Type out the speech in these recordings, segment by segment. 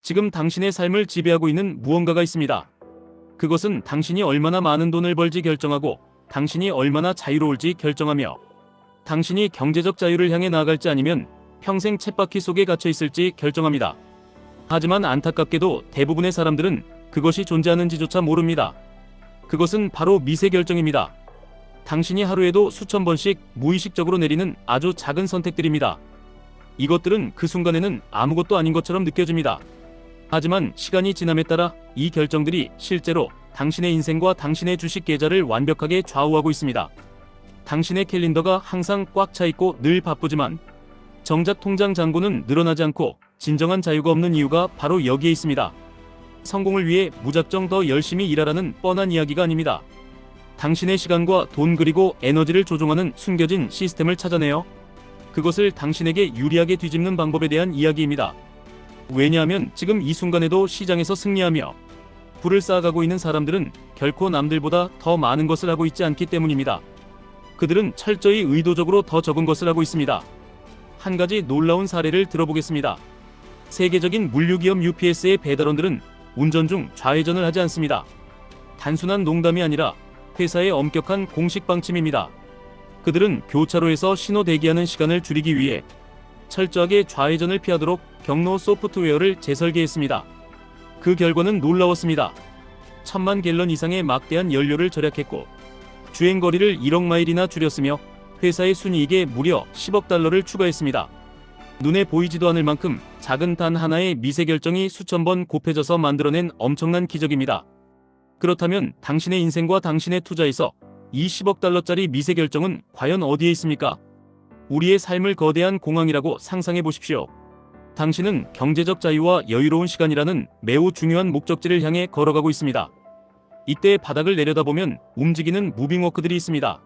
지금 당신의 삶을 지배하고 있는 무언가가 있습니다. 그것은 당신이 얼마나 많은 돈을 벌지 결정하고 당신이 얼마나 자유로울지 결정하며 당신이 경제적 자유를 향해 나아갈지 아니면 평생 쳇바퀴 속에 갇혀 있을지 결정합니다. 하지만 안타깝게도 대부분의 사람들은 그것이 존재하는지조차 모릅니다. 그것은 바로 미세 결정입니다. 당신이 하루에도 수천 번씩 무의식적으로 내리는 아주 작은 선택들입니다. 이것들은 그 순간에는 아무것도 아닌 것처럼 느껴집니다. 하지만 시간이 지남에 따라 이 결정들이 실제로 당신의 인생과 당신의 주식 계좌를 완벽하게 좌우하고 있습니다. 당신의 캘린더가 항상 꽉 차 있고 늘 바쁘지만 정작 통장 잔고는 늘어나지 않고 진정한 자유가 없는 이유가 바로 여기에 있습니다. 성공을 위해 무작정 더 열심히 일하라는 뻔한 이야기가 아닙니다. 당신의 시간과 돈 그리고 에너지를 조종하는 숨겨진 시스템을 찾아내어 그것을 당신에게 유리하게 뒤집는 방법에 대한 이야기입니다. 왜냐하면 지금 이 순간에도 시장에서 승리하며 부를 쌓아가고 있는 사람들은 결코 남들보다 더 많은 것을 하고 있지 않기 때문입니다. 그들은 철저히 의도적으로 더 적은 것을 하고 있습니다. 한 가지 놀라운 사례를 들어보겠습니다. 세계적인 물류기업 UPS의 배달원들은 운전 중 좌회전을 하지 않습니다. 단순한 농담이 아니라 회사의 엄격한 공식 방침입니다. 그들은 교차로에서 신호 대기하는 시간을 줄이기 위해 철저하게 좌회전을 피하도록 경로 소프트웨어를 재설계했습니다. 그 결과는 놀라웠습니다. 1000만 갤런 이상의 막대한 연료를 절약했고 주행거리를 1억 마일이나 줄였으며 회사의 순이익에 무려 10억 달러를 추가했습니다. 눈에 보이지도 않을 만큼 작은 단 하나의 미세 결정이 수천 번 곱해져서 만들어낸 엄청난 기적입니다. 그렇다면 당신의 인생과 당신의 투자에서 이 10억 달러짜리 미세 결정은 과연 어디에 있습니까? 우리의 삶을 거대한 공항이라고 상상해 보십시오. 당신은 경제적 자유와 여유로운 시간이라는 매우 중요한 목적지를 향해 걸어가고 있습니다. 이때 바닥을 내려다보면 움직이는 무빙워크들이 있습니다.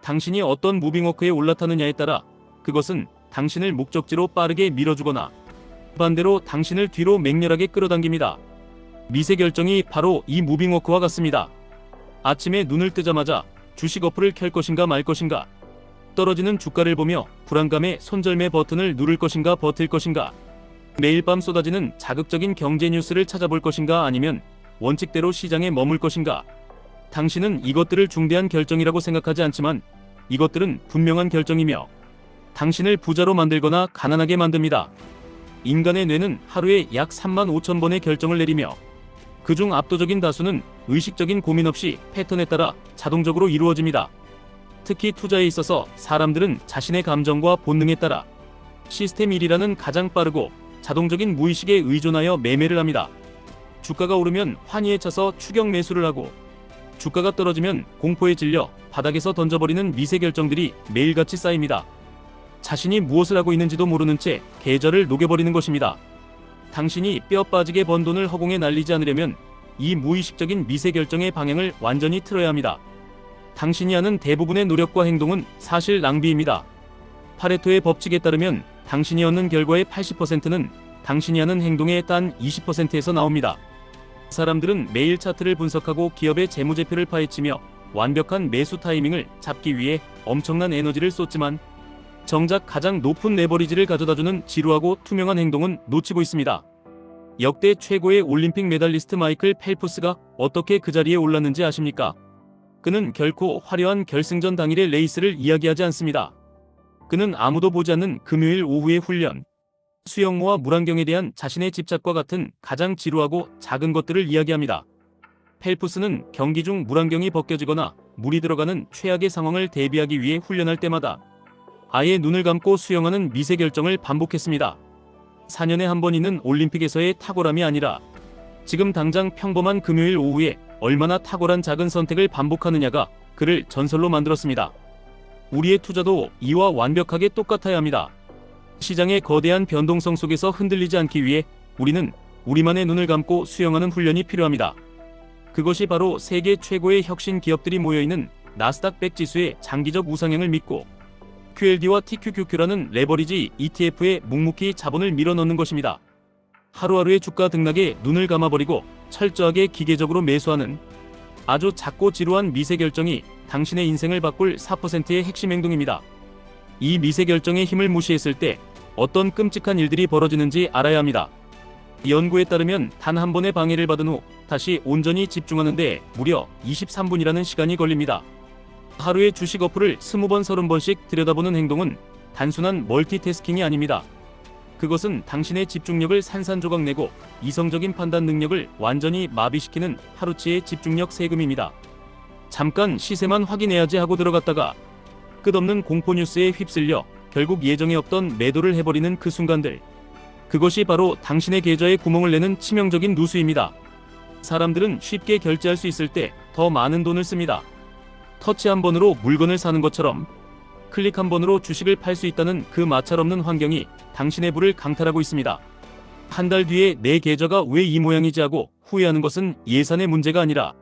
당신이 어떤 무빙워크에 올라타느냐에 따라 그것은 당신을 목적지로 빠르게 밀어주거나 반대로 당신을 뒤로 맹렬하게 끌어당깁니다. 미세 결정이 바로 이 무빙워크와 같습니다. 아침에 눈을 뜨자마자 주식 어플을 켤 것인가 말 것인가, 떨어지는 주가를 보며 불안감에 손절매 버튼을 누를 것인가 버틸 것인가, 매일 밤 쏟아지는 자극적인 경제 뉴스를 찾아볼 것인가 아니면 원칙대로 시장에 머물 것인가. 당신은 이것들을 중대한 결정이라고 생각하지 않지만 이것들은 분명한 결정이며 당신을 부자로 만들거나 가난하게 만듭니다. 인간의 뇌는 하루에 약 3만 5천 번의 결정을 내리며 그중 압도적인 다수는 의식적인 고민 없이 패턴에 따라 자동적으로 이루어집니다. 특히 투자에 있어서 사람들은 자신의 감정과 본능에 따라 시스템 1이라는 가장 빠르고 자동적인 무의식에 의존하여 매매를 합니다. 주가가 오르면 환희에 차서 추격 매수를 하고 주가가 떨어지면 공포에 질려 바닥에서 던져버리는 미세 결정들이 매일같이 쌓입니다. 자신이 무엇을 하고 있는지도 모르는 채 계좌를 녹여버리는 것입니다. 당신이 뼈 빠지게 번 돈을 허공에 날리지 않으려면 이 무의식적인 미세 결정의 방향을 완전히 틀어야 합니다. 당신이 하는 대부분의 노력과 행동은 사실 낭비입니다. 파레토의 법칙에 따르면 당신이 얻는 결과의 80%는 당신이 하는 행동의 단 20%에서 나옵니다. 사람들은 매일 차트를 분석하고 기업의 재무제표를 파헤치며 완벽한 매수 타이밍을 잡기 위해 엄청난 에너지를 쏟지만 정작 가장 높은 레버리지를 가져다주는 지루하고 투명한 행동은 놓치고 있습니다. 역대 최고의 올림픽 메달리스트 마이클 펠프스가 어떻게 그 자리에 올랐는지 아십니까? 그는 결코 화려한 결승전 당일의 레이스를 이야기하지 않습니다. 그는 아무도 보지 않는 금요일 오후의 훈련, 수영모와 물안경에 대한 자신의 집착과 같은 가장 지루하고 작은 것들을 이야기합니다. 펠프스는 경기 중 물안경이 벗겨지거나 물이 들어가는 최악의 상황을 대비하기 위해 훈련할 때마다 아예 눈을 감고 수영하는 미세 결정을 반복했습니다. 4년에 한 번 있는 올림픽에서의 탁월함이 아니라 지금 당장 평범한 금요일 오후에 얼마나 탁월한 작은 선택을 반복하느냐가 그를 전설로 만들었습니다. 우리의 투자도 이와 완벽하게 똑같아야 합니다. 시장의 거대한 변동성 속에서 흔들리지 않기 위해 우리는 우리만의 눈을 감고 수영하는 훈련이 필요합니다. 그것이 바로 세계 최고의 혁신 기업들이 모여있는 나스닥 100 지수의 장기적 우상향을 믿고 QLD와 TQQQ라는 레버리지 ETF에 묵묵히 자본을 밀어넣는 것입니다. 하루하루의 주가 등락에 눈을 감아버리고 철저하게 기계적으로 매수하는 아주 작고 지루한 미세 결정이 당신의 인생을 바꿀 4%의 핵심 행동입니다. 이 미세 결정의 힘을 무시했을 때 어떤 끔찍한 일들이 벌어지는지 알아야 합니다. 연구에 따르면 단 한 번의 방해를 받은 후 다시 온전히 집중하는 데 무려 23분이라는 시간이 걸립니다. 하루에 주식 어플을 20번 30번씩 들여다보는 행동은 단순한 멀티태스킹이 아닙니다. 그것은 당신의 집중력을 산산조각 내고 이성적인 판단 능력을 완전히 마비시키는 하루치의 집중력 세금입니다. 잠깐 시세만 확인해야지 하고 들어갔다가 끝없는 공포뉴스에 휩쓸려 결국 예정에 없던 매도를 해버리는 그 순간들. 그것이 바로 당신의 계좌에 구멍을 내는 치명적인 누수입니다. 사람들은 쉽게 결제할 수 있을 때 더 많은 돈을 씁니다. 터치 한 번으로 물건을 사는 것처럼 클릭 한 번으로 주식을 팔 수 있다는 그 마찰 없는 환경이 당신의 부를 강탈하고 있습니다. 한 달 뒤에 내 계좌가 왜 이 모양이지 하고 후회하는 것은 예산의 문제가 아니라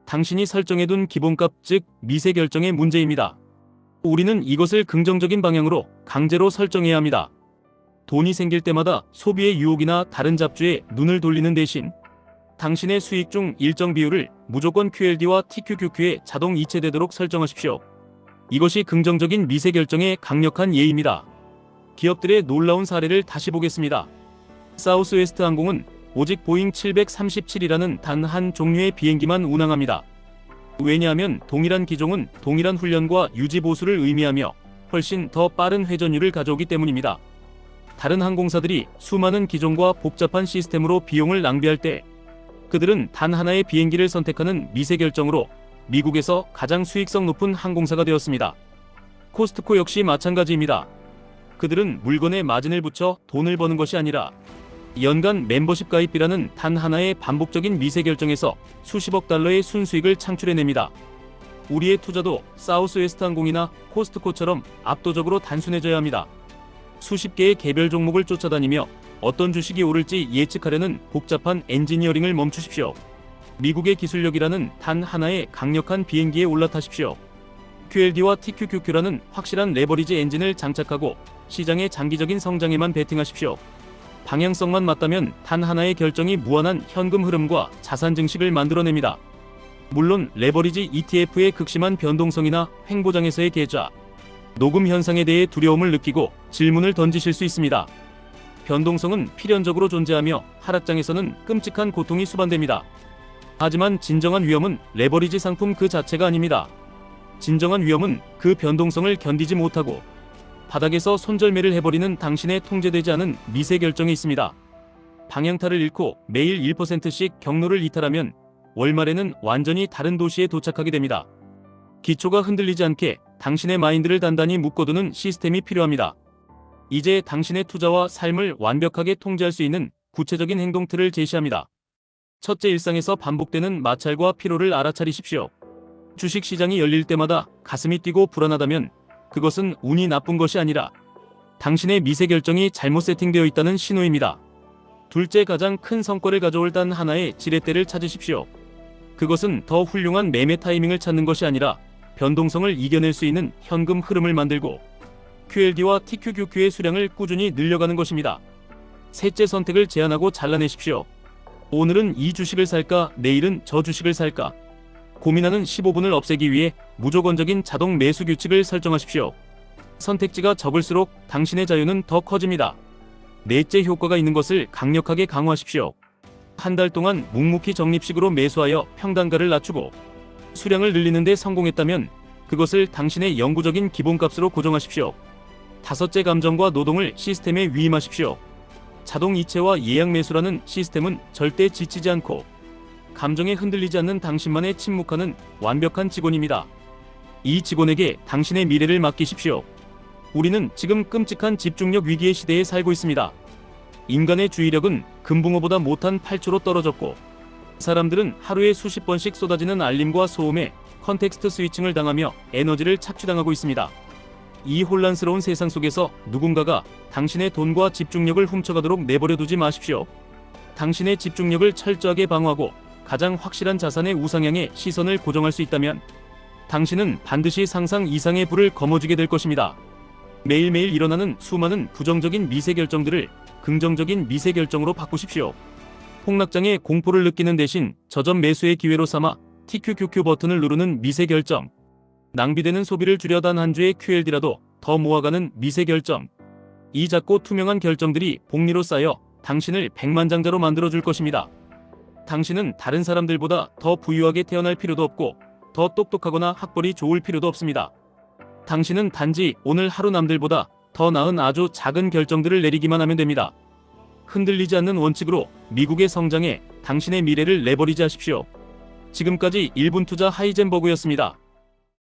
당신이 설정해둔 기본값 즉 미세 결정의 문제입니다. 우리는 이것을 긍정적인 방향으로 강제로 설정해야 합니다. 돈이 생길 때마다 소비의 유혹이나 다른 잡주에 눈을 돌리는 대신 당신의 수익 중 일정 비율을 무조건 QLD와 TQQQ에 자동 이체되도록 설정하십시오. 이것이 긍정적인 미세 결정의 강력한 예입니다. 기업들의 놀라운 사례를 다시 보겠습니다. 사우스웨스트 항공은 오직 보잉 737이라는 단 한 종류의 비행기만 운항합니다. 왜냐하면 동일한 기종은 동일한 훈련과 유지 보수를 의미하며 훨씬 더 빠른 회전율을 가져오기 때문입니다. 다른 항공사들이 수많은 기종과 복잡한 시스템으로 비용을 낭비할 때 그들은 단 하나의 비행기를 선택하는 미세 결정으로 미국에서 가장 수익성 높은 항공사가 되었습니다. 코스트코 역시 마찬가지입니다. 그들은 물건에 마진을 붙여 돈을 버는 것이 아니라 연간 멤버십 가입비라는 단 하나의 반복적인 미세 결정에서 수십억 달러의 순수익을 창출해냅니다. 우리의 투자도 사우스웨스트 항공이나 코스트코처럼 압도적으로 단순해져야 합니다. 수십 개의 개별 종목을 쫓아다니며 어떤 주식이 오를지 예측하려는 복잡한 엔지니어링을 멈추십시오. 미국의 기술력이라는 단 하나의 강력한 비행기에 올라타십시오. QLD와 TQQQ라는 확실한 레버리지 엔진을 장착하고 시장의 장기적인 성장에만 베팅하십시오. 방향성만 맞다면 단 하나의 결정이 무한한 현금 흐름과 자산 증식을 만들어냅니다. 물론 레버리지 ETF의 극심한 변동성이나 횡보장에서의 계좌, 녹음 현상에 대해 두려움을 느끼고 질문을 던지실 수 있습니다. 변동성은 필연적으로 존재하며 하락장에서는 끔찍한 고통이 수반됩니다. 하지만 진정한 위험은 레버리지 상품 그 자체가 아닙니다. 진정한 위험은 그 변동성을 견디지 못하고 바닥에서 손절매를 해버리는 당신의 통제되지 않은 미세 결정에 있습니다. 방향타를 잃고 매일 1%씩 경로를 이탈하면 월말에는 완전히 다른 도시에 도착하게 됩니다. 기초가 흔들리지 않게 당신의 마인드를 단단히 묶어두는 시스템이 필요합니다. 이제 당신의 투자와 삶을 완벽하게 통제할 수 있는 구체적인 행동 틀을 제시합니다. 첫째, 일상에서 반복되는 마찰과 피로를 알아차리십시오. 주식 시장이 열릴 때마다 가슴이 뛰고 불안하다면 그것은 운이 나쁜 것이 아니라 당신의 미세 결정이 잘못 세팅되어 있다는 신호입니다. 둘째, 가장 큰 성과를 가져올 단 하나의 지렛대를 찾으십시오. 그것은 더 훌륭한 매매 타이밍을 찾는 것이 아니라 변동성을 이겨낼 수 있는 현금 흐름을 만들고 QLD와 TQQQ의 수량을 꾸준히 늘려가는 것입니다. 셋째, 선택을 제한하고 잘라내십시오. 오늘은 이 주식을 살까, 내일은 저 주식을 살까 고민하는 15분을 없애기 위해 무조건적인 자동 매수 규칙을 설정하십시오. 선택지가 적을수록 당신의 자유는 더 커집니다. 넷째, 효과가 있는 것을 강력하게 강화하십시오. 한 달 동안 묵묵히 적립식으로 매수하여 평단가를 낮추고 수량을 늘리는 데 성공했다면 그것을 당신의 영구적인 기본값으로 고정하십시오. 다섯째, 감정과 노동을 시스템에 위임하십시오. 자동 이체와 예약 매수라는 시스템은 절대 지치지 않고 감정에 흔들리지 않는 당신만의 침묵하는 완벽한 직원입니다. 이 직원에게 당신의 미래를 맡기십시오. 우리는 지금 끔찍한 집중력 위기의 시대에 살고 있습니다. 인간의 주의력은 금붕어보다 못한 8초로 떨어졌고 사람들은 하루에 수십 번씩 쏟아지는 알림과 소음에 컨텍스트 스위칭을 당하며 에너지를 착취당하고 있습니다. 이 혼란스러운 세상 속에서 누군가가 당신의 돈과 집중력을 훔쳐가도록 내버려두지 마십시오. 당신의 집중력을 철저하게 방어하고 가장 확실한 자산의 우상향에 시선을 고정할 수 있다면 당신은 반드시 상상 이상의 부를 거머쥐게 될 것입니다. 매일매일 일어나는 수많은 부정적인 미세 결정들을 긍정적인 미세 결정으로 바꾸십시오. 폭락장의 공포를 느끼는 대신 저점 매수의 기회로 삼아 TQQQ 버튼을 누르는 미세 결정. 낭비되는 소비를 줄여 단 한 주의 QLD라도 더 모아가는 미세 결정. 이 작고 투명한 결정들이 복리로 쌓여 당신을 백만장자로 만들어줄 것입니다. 당신은 다른 사람들보다 더 부유하게 태어날 필요도 없고 더 똑똑하거나 학벌이 좋을 필요도 없습니다. 당신은 단지 오늘 하루 남들보다 더 나은 아주 작은 결정들을 내리기만 하면 됩니다. 흔들리지 않는 원칙으로 미국의 성장에 당신의 미래를 내버리지 하십시오. 지금까지 1분 투자 하이젠버그였습니다.